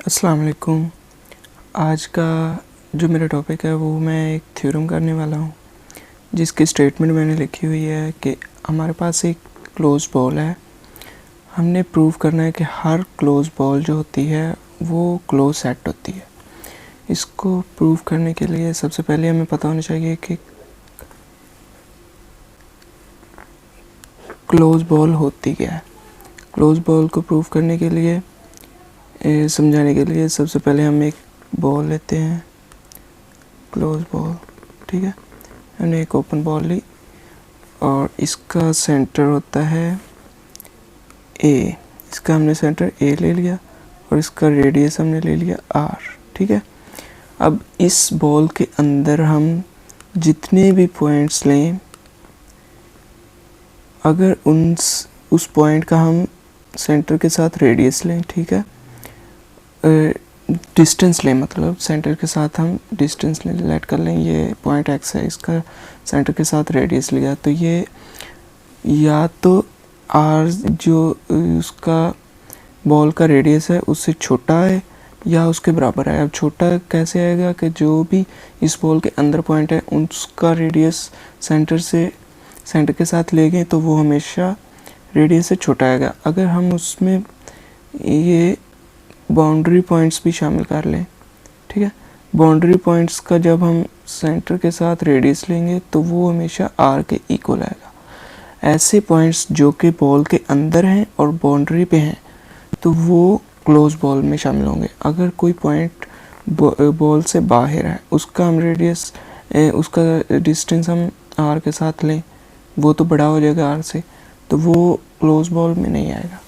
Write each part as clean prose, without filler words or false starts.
अस्सलाम वालेकुम। आज का जो मेरा टॉपिक है वो मैं एक थ्योरम करने वाला हूँ, जिसकी स्टेटमेंट मैंने लिखी हुई है कि हमारे पास एक क्लोज बॉल है। हमने प्रूव करना है कि हर क्लोज बॉल जो होती है वो क्लोज सेट होती है। इसको प्रूव करने के लिए सबसे पहले हमें पता होना चाहिए कि क्लोज बॉल होती क्या है। क्लोज बॉल को प्रूव करने के लिए समझाने के लिए सबसे पहले हम एक बॉल लेते हैं, क्लोज बॉल। ठीक है, हमने एक ओपन बॉल ली और इसका सेंटर होता है ए। इसका हमने सेंटर ए ले लिया और इसका रेडियस हमने ले लिया आर। ठीक है, अब इस बॉल के अंदर हम जितने भी पॉइंट्स लें, अगर उस पॉइंट का हम सेंटर के साथ रेडियस लें, ठीक है, डिस्टेंस लें, मतलब सेंटर के साथ हम डिस्टेंस लेट कर लें। ये पॉइंट एक्स है, इसका सेंटर के साथ रेडियस लिया, तो ये या तो आर जो उसका बॉल का रेडियस है उससे छोटा है या उसके बराबर है। अब छोटा कैसे आएगा कि जो भी इस बॉल के अंदर पॉइंट है उसका रेडियस सेंटर के साथ ले गए तो वो हमेशा रेडियस से छोटा आएगा। अगर हम उसमें ये बाउंड्री पॉइंट्स भी शामिल कर लें, ठीक है, बाउंड्री पॉइंट्स का जब हम सेंटर के साथ रेडियस लेंगे तो वो हमेशा आर के इक्वल आएगा। ऐसे पॉइंट्स जो कि बॉल के अंदर हैं और बाउंड्री पे हैं तो वो क्लोज बॉल में शामिल होंगे। अगर कोई पॉइंट बॉल से बाहर है, उसका हम रेडियस उसका डिस्टेंस हम आर के साथ लें, वो तो बड़ा हो जाएगा आर से, तो वो क्लोज बॉल में नहीं आएगा।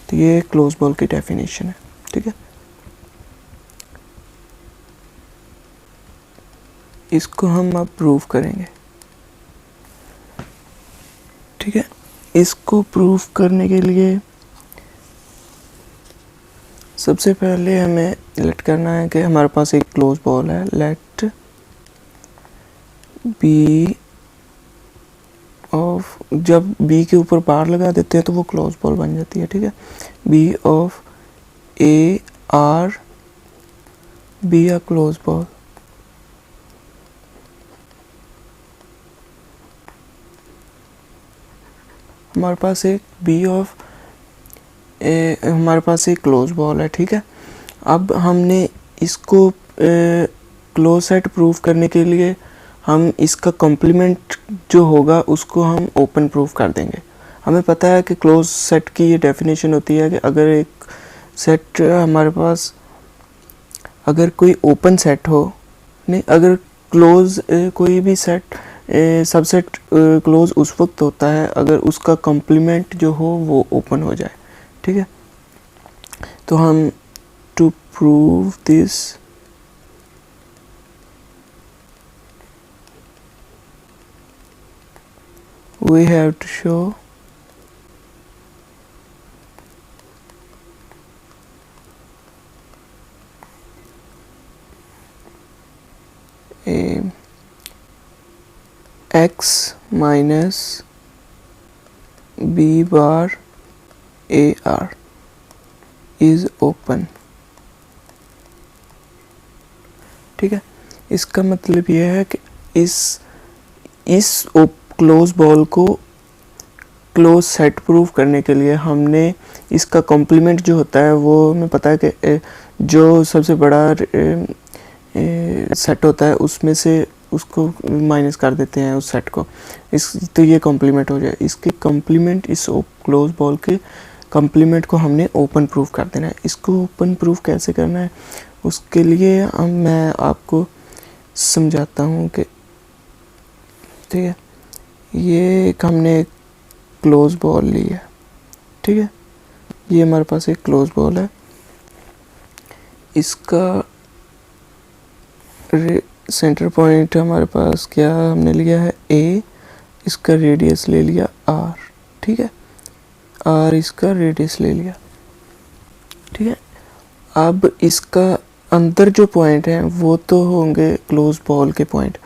तो ये क्लोज बॉल की डेफिनेशन है। ठीक है, इसको हम अब प्रूव करेंगे। ठीक है, इसको प्रूव करने के लिए सबसे पहले हमें लेट करना है कि हमारे पास एक क्लोज बॉल है। लेट बी ऑफ, जब बी के ऊपर बार लगा देते हैं तो वो क्लोज बॉल बन जाती है। ठीक है, B of A R be a close ball. हमारे पास एक बी ऑफ हमारे पास एक क्लोज बॉल है। ठीक है, अब हमने इसको क्लोज सेट प्रूव करने के लिए हम इसका कॉम्प्लीमेंट जो होगा उसको हम ओपन प्रूव कर देंगे। हमें पता है कि क्लोज सेट की ये डेफिनेशन होती है कि अगर एक सेट हमारे पास, अगर कोई ओपन सेट हो, नहीं, अगर क्लोज कोई भी सेट सबसेट क्लोज उस वक्त होता है अगर उसका कॉम्प्लीमेंट जो हो वो ओपन हो जाए। ठीक है, तो हम to prove this we have to show a x minus b bar a r is open। ठीक है, इसका मतलब यह है कि इस क्लोज बॉल को क्लोज सेट प्रूव करने के लिए हमने इसका कॉम्प्लीमेंट जो होता है वो हमें पता है कि जो सबसे बड़ा सेट होता है उसमें से उसको माइनस कर देते हैं उस सेट को, तो ये कॉम्प्लीमेंट हो जाए। इसके कॉम्प्लीमेंट, इस क्लोज बॉल के कॉम्प्लीमेंट को हमने ओपन प्रूफ कर देना है। इसको ओपन प्रूफ कैसे करना है उसके लिए मैं आपको समझाता हूँ कि, ठीक है, ये एक हमने क्लोज बॉल ली है। ठीक है, ये हमारे पास एक क्लोज बॉल है, इसका सेंटर पॉइंट हमारे पास क्या हमने लिया है ए, इसका रेडियस ले लिया आर। ठीक है, आर इसका रेडियस ले लिया। ठीक है, अब इसका अंदर जो पॉइंट हैं वो तो होंगे क्लोज बॉल के पॉइंट,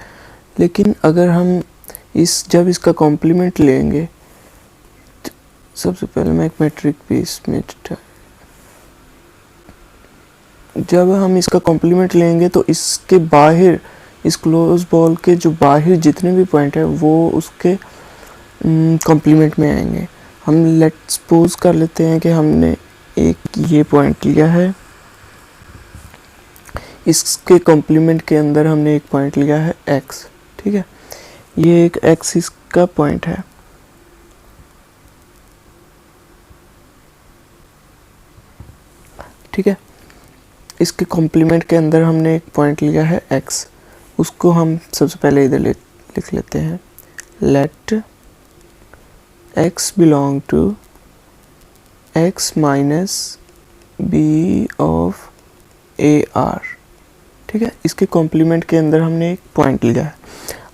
लेकिन अगर हम जब इसका कॉम्प्लीमेंट लेंगे, सबसे पहले मैं एक मैट्रिक भी इसमें जब हम इसका कॉम्प्लीमेंट लेंगे तो इसके बाहर, इस क्लोज बॉल के जो बाहर जितने भी पॉइंट है वो उसके कॉम्प्लीमेंट में आएंगे। हम लेट्स सपोज कर लेते हैं कि हमने एक ये पॉइंट लिया है, इसके कॉम्प्लीमेंट के अंदर हमने एक पॉइंट लिया है x, ठीक है, ये एक x इसका पॉइंट है। ठीक है, इसके कॉम्प्लीमेंट के अंदर हमने एक पॉइंट लिया है x, उसको हम सबसे पहले इधर लिख लेते हैं, let x belong to x minus B of A R. ठीक है, इसके कॉम्प्लीमेंट के अंदर हमने एक पॉइंट लिया है।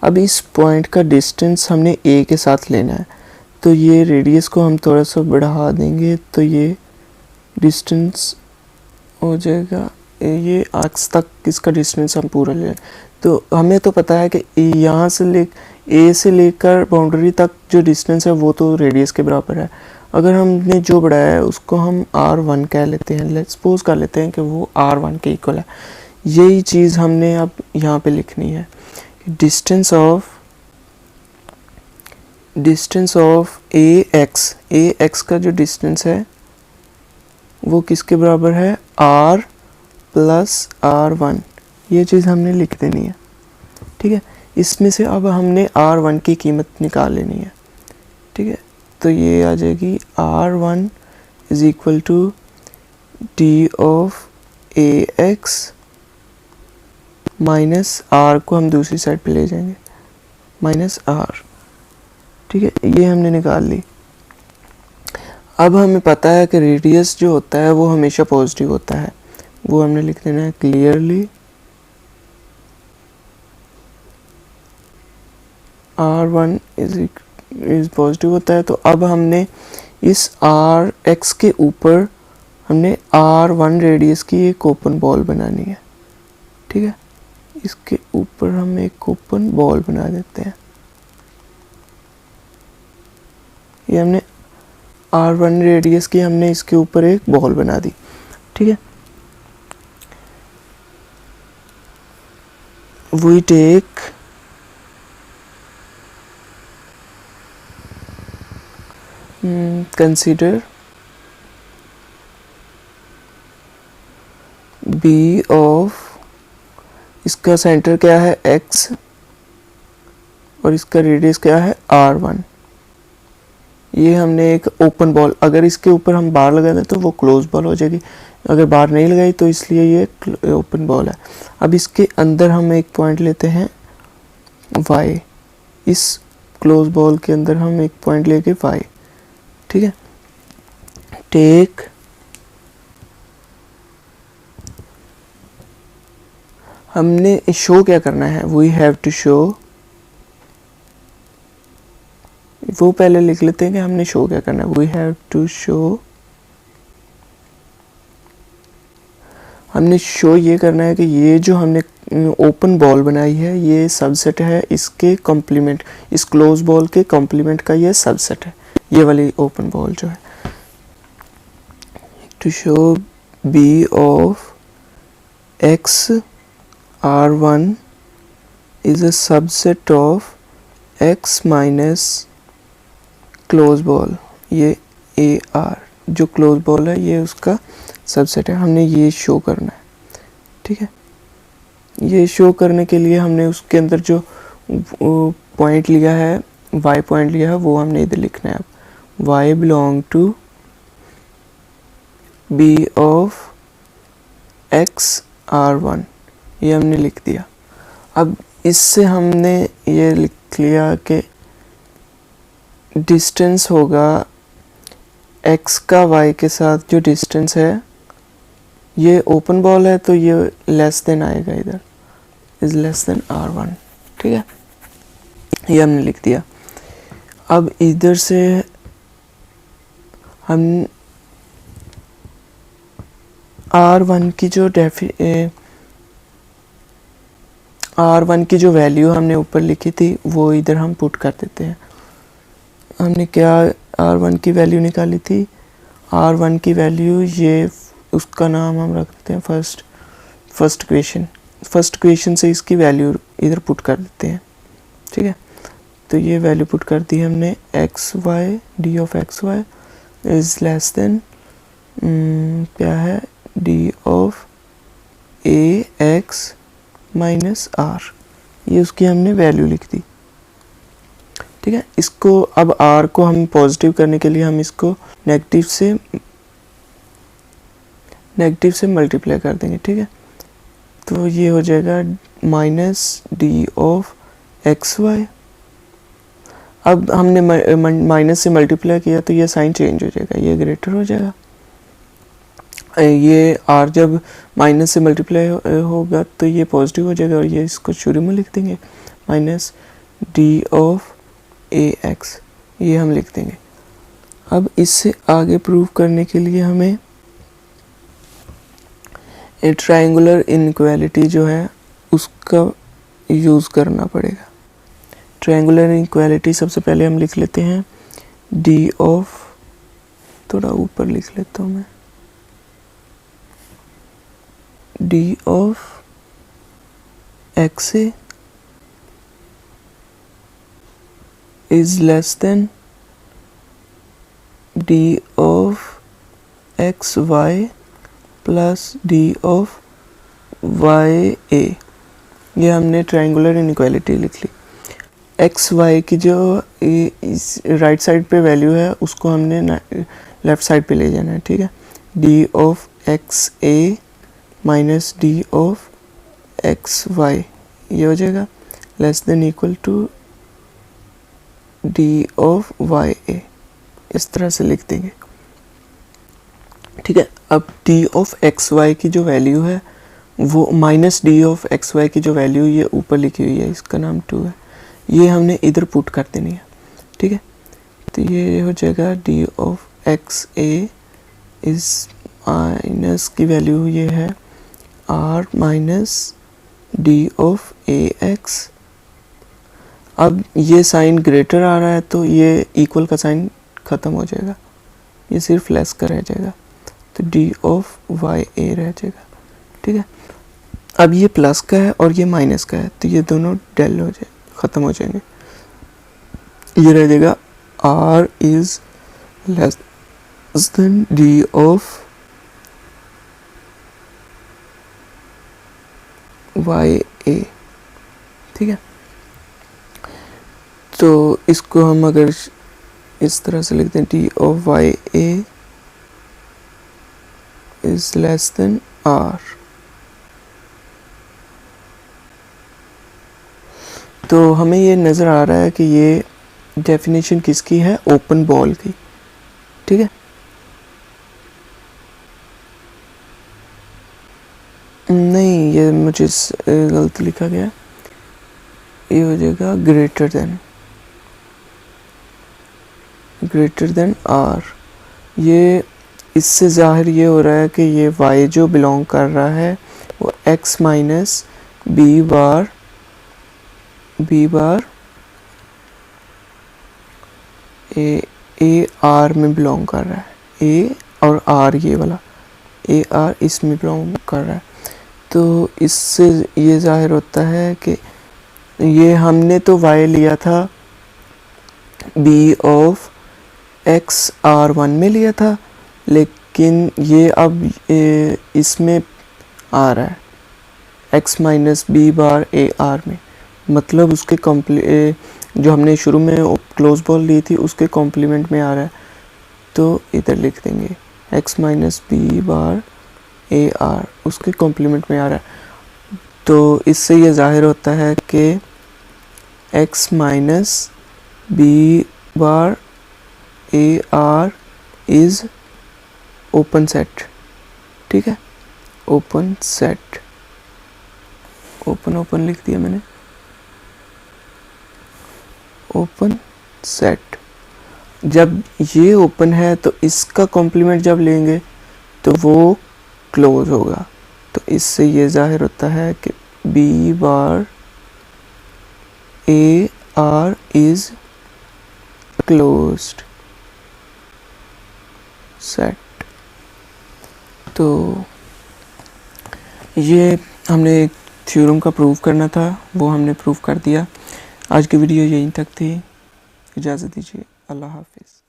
अब इस पॉइंट का डिस्टेंस हमने a के साथ लेना है, तो ये रेडियस को हम थोड़ा सा बढ़ा देंगे तो ये डिस्टेंस हो जाएगा, ये x तक इसका डिस्टेंस हम पूरा ले। तो हमें तो पता है कि यहाँ से a से लेकर बाउंड्री तक जो डिस्टेंस है वो तो रेडियस के बराबर है। अगर हमने जो बढ़ाया है उसको हम r1 कह लेते हैं, लेट्स सपोज कर लेते हैं कि वो r1 के इक्वल है। यही चीज़ हमने अब यहाँ पे लिखनी है, डिस्टेंस ऑफ ax का जो डिस्टेंस है वो किसके बराबर है, r प्लस r1। ये चीज़ हमने लिख देनी है। ठीक है, इसमें से अब हमने r1 की कीमत निकाल लेनी है। ठीक है, तो ये आ जाएगी r1 is equal to D of ax minus r को हम दूसरी साइड पे ले जाएंगे, माइनस r। ठीक है, ये हमने निकाल ली। अब हमें पता है कि रेडियस जो होता है वो हमेशा पॉजिटिव होता है, वो हमने लिख देना है क्लियरली r1 इज पॉजिटिव होता है। तो अब हमने इस rx के ऊपर हमने r1 रेडियस की एक ओपन बॉल बनानी है। ठीक है, इसके ऊपर हम एक ओपन बॉल बना देते हैं। ये हमने r1 रेडियस की हमने इसके ऊपर एक बॉल बना दी। ठीक है, we take consider b of, इसका सेंटर क्या है x और इसका रेडियस क्या है r1। ये हमने एक ओपन बॉल, अगर इसके ऊपर हम बार लगा दें तो वो क्लोज बॉल हो जाएगी, अगर बार नहीं लगाई तो इसलिए ये ओपन बॉल है। अब इसके अंदर हम एक पॉइंट लेते हैं y, इस क्लोज बॉल के अंदर हम एक पॉइंट लेके y। ठीक है, टेक हमने शो क्या करना है, वी हैव टू शो, वो पहले लिख लेते हैं कि हमने शो क्या करना है। वी हैव टू शो, हमने शो ये करना है कि ये जो हमने ओपन बॉल बनाई है ये सबसेट है इसके कॉम्प्लीमेंट, इस क्लोज बॉल के कॉम्प्लीमेंट का ये सबसेट है, ये वाली ओपन बॉल जो है। To show B of X r1 is a subset of x minus close ball, ये AR जो क्लोज बॉल है ये उसका सबसेट है, हमने ये शो करना है। ठीक है, ये शो करने के लिए हमने उसके अंदर जो पॉइंट लिया है, y पॉइंट लिया है, वो हमने इधर लिखना है। अब y belong to b of x r1, ये हमने लिख दिया। अब इससे हमने ये लिख लिया कि डिस्टेंस होगा x का y के साथ जो डिस्टेंस है, ये ओपन बॉल है तो ये लेस देन आएगा, इधर इज लेस देन r1। ठीक है, ये हमने लिख दिया। अब इधर से हम r1 की जो वैल्यू हमने ऊपर लिखी थी वो इधर हम पुट कर देते हैं। हमने क्या r1 की वैल्यू निकाली थी, r1 की वैल्यू ये उसका नाम हम रख देते हैं फर्स्ट इक्वेशन से इसकी वैल्यू इधर पुट कर देते हैं, ठीक है। तो ये वैल्यू पुट कर दी हमने, X Y D of X Y is less than क्या है, D of A X minus R, ये उसकी हमने वैल्यू लिख दी, ठीक है। इसको अब आर को हम पॉजिटिव करने के लिए हम इसको नेगेटिव से मल्टीप्लाई कर देंगे, ठीक है। तो ये हो जाएगा minus D of X Y. अब हमने माइनस से मल्टीप्लाई किया तो ये साइन चेंज हो जाएगा, ये ग्रेटर हो जाएगा। ये आर जब माइनस से मल्टीप्लाई होगा तो ये पॉजिटिव हो जाएगा, और ये इसको शुरू में लिख देंगे minus D of A x, ये हम लिख देंगे। अब इससे आगे प्रूव करने के लिए हमें ट्रायंगुलर इनइक्वालिटी जो है उसका यूज़ करना पड़ेगा। ट्रायंगुलर इनइक्वालिटी सबसे पहले हम लिख लेते हैं डी ऑफ, थोड़ा ऊपर लिख लेता हूँ मैं, D of X A is less than D of X Y plus D of Y A. ये हमने ट्रायंगुलर इनइक्वालिटी लिख ली। एक्स वाई की जो इस राइट साइड पे वैल्यू है उसको हमने लेफ्ट साइड पे ले जाना है, ठीक है। D of X A minus D of X Y, ये हो जाएगा less than equal to D of Y A, इस तरह से लिख देंगे, ठीक है। अब डी ऑफ एक्स वाई की जो वैल्यू है वो minus D of X Y की जो वैल्यू ये ऊपर लिखी हुई है, इसका नाम 2 है, ये हमने इधर पुट कर देनी है, ठीक है। तो ये हो जाएगा डी ऑफ एक्स ए इस माइनस की वैल्यू ये है R minus D of A X. अब ये साइन ग्रेटर आ रहा है तो ये इक्वल का साइन ख़त्म हो जाएगा, ये सिर्फ लेस का रह जाएगा, तो डी ऑफ वाई ए रह जाएगा, ठीक है। अब ये प्लस का है और ये माइनस का है तो ये दोनों डेल हो जाए, ख़त्म हो जाएंगे, ये रह जाएगा R is less than D of Y A, ठीक है। तो इसको हम अगर इस तरह से लिखते हैं D of Y A is less than R, तो हमें ये नज़र आ रहा है कि ये डेफिनेशन किसकी है, ओपन बॉल की, ठीक है। नहीं, ये मुझे गलत लिखा गया, ये हो जाएगा ग्रेटर देन आर। ये इससे ज़ाहिर ये हो रहा है कि ये y जो बिलोंग कर रहा है वो x minus B bar A R में बिलोंग कर रहा है, ए और आर, ये वाला ए आर इसमें बिलोंग कर रहा है। तो इससे ये ज़ाहिर होता है कि ये हमने तो y लिया था बी ऑफ एक्स आर 1 में लिया था, लेकिन ये अब इसमें आ रहा है x minus B bar A R में, मतलब उसके जो हमने शुरू में क्लोज बॉल ली थी उसके कॉम्प्लीमेंट में आ रहा है, तो इधर लिख देंगे x minus B bar A R उसके कॉम्प्लीमेंट में आ रहा है। तो इससे ये ज़ाहिर होता है कि x minus B bar A R is open set, ठीक है। ओपन सेट, ओपन लिख दिया मैंने, ओपन सेट। जब ये ओपन है तो इसका कॉम्प्लीमेंट जब लेंगे तो वो क्लोज होगा, तो इससे ये ज़ाहिर होता है कि B bar A R is closed set. तो ये हमने एक थ्योरम का प्रूव करना था, वो हमने प्रूव कर दिया। आज की वीडियो यहीं तक थी, इजाज़त दीजिए, अल्लाह हाफिज़।